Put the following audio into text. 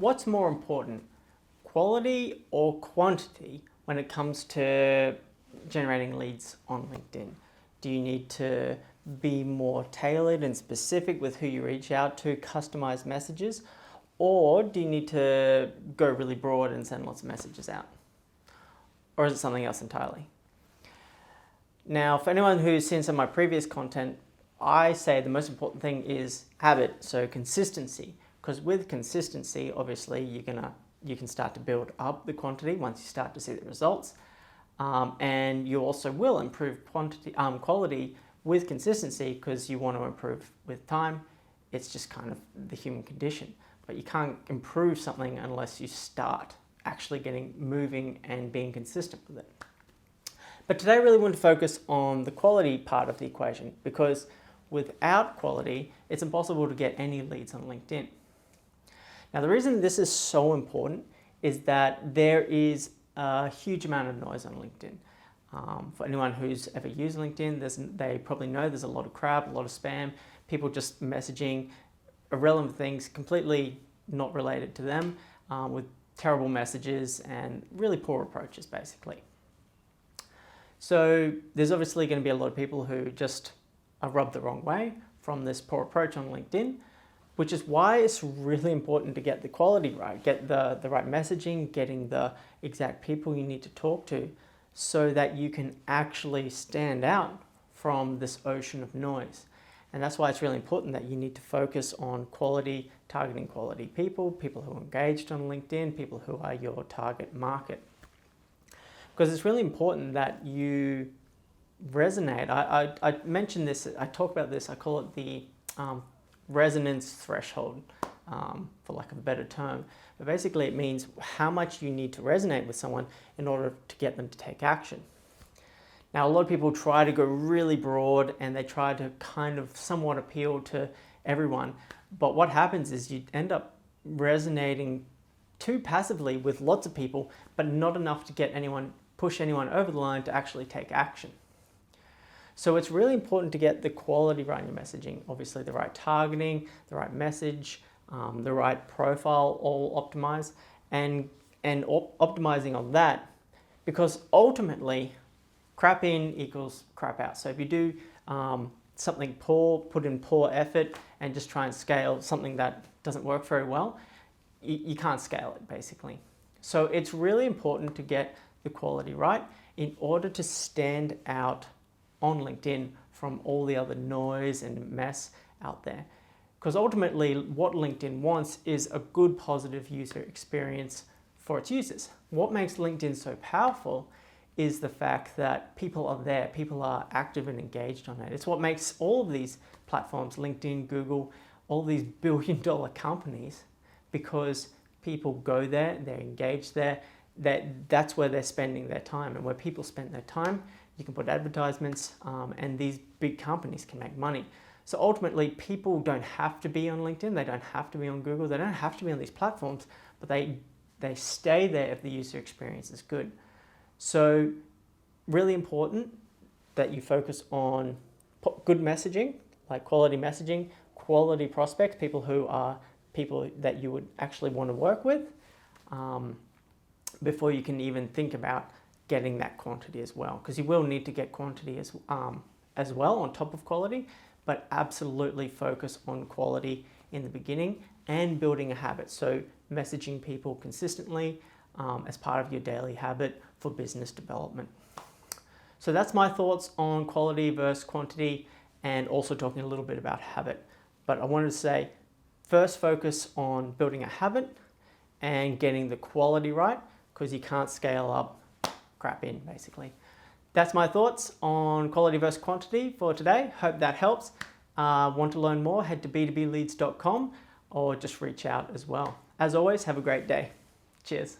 what's more important, quality or quantity when it comes to generating leads on LinkedIn? Do you need to be more tailored and specific with who you reach out to, customize messages, or do you need to go really broad and send lots of messages out? Or is it something else entirely? Now, for anyone who's seen some of my previous content, I say the most important thing is habit, so consistency. Because with consistency, obviously, you can start to build up the quantity once you start to see the results, and you also will improve quality with consistency because you want to improve with time. It's just kind of the human condition. But you can't improve something unless you start actually getting moving and being consistent with it. But today I really want to focus on the quality part of the equation, because without quality, it's impossible to get any leads on LinkedIn. Now, the reason this is so important is that there is a huge amount of noise on LinkedIn. For anyone who's ever used LinkedIn, they probably know there's a lot of crap, a lot of spam, people just messaging irrelevant things completely not related to them, with terrible messages and really poor approaches, basically. So there's obviously going to be a lot of people who just are rubbed the wrong way from this poor approach on LinkedIn, which is why it's really important to get the quality right, get the right messaging, getting the exact people you need to talk to, so that you can actually stand out from this ocean of noise. And that's why it's really important that you need to focus on quality, targeting quality people, people who are engaged on LinkedIn, people who are your target market. Because it's really important that you resonate. I mentioned this, I talk about this, I call it the resonance threshold, for lack of a better term. But basically it means how much you need to resonate with someone in order to get them to take action. Now, a lot of people try to go really broad and they try to kind of somewhat appeal to everyone. But what happens is you end up resonating too passively with lots of people, but not enough to push anyone over the line to actually take action. So it's really important to get the quality right in your messaging. Obviously the right targeting, the right message, the right profile, all optimized, and optimizing on that, because ultimately crap in equals crap out. So if you do something poor, put in poor effort, and just try and scale something that doesn't work very well, you can't scale it, basically. So it's really important to get the quality right in order to stand out on LinkedIn from all the other noise and mess out there. Because ultimately what LinkedIn wants is a good, positive user experience for its users. What makes LinkedIn so powerful is the fact that people are there, people are active and engaged on it. It's what makes all of these platforms, LinkedIn, Google, all these billion-dollar companies, because people go there, they're engaged there, that's where they're spending their time. And where people spend their time, you can put advertisements, and these big companies can make money. So ultimately, people don't have to be on LinkedIn, they don't have to be on Google, they don't have to be on these platforms, but they stay there if the user experience is good. So really important that you focus on good messaging, like quality messaging, quality prospects, people that you would actually want to work with, before you can even think about getting that quantity as well. Because you will need to get quantity as well on top of quality, but absolutely focus on quality in the beginning and building a habit. So messaging people consistently as part of your daily habit for business development. So that's my thoughts on quality versus quantity, and also talking a little bit about habit. But I wanted to say, first focus on building a habit and getting the quality right, because you can't scale up crap in, basically. That's my thoughts on quality versus quantity for today. Hope that helps. Want to learn more, head to b2bleads.com or just reach out as well. As always, have a great day. Cheers.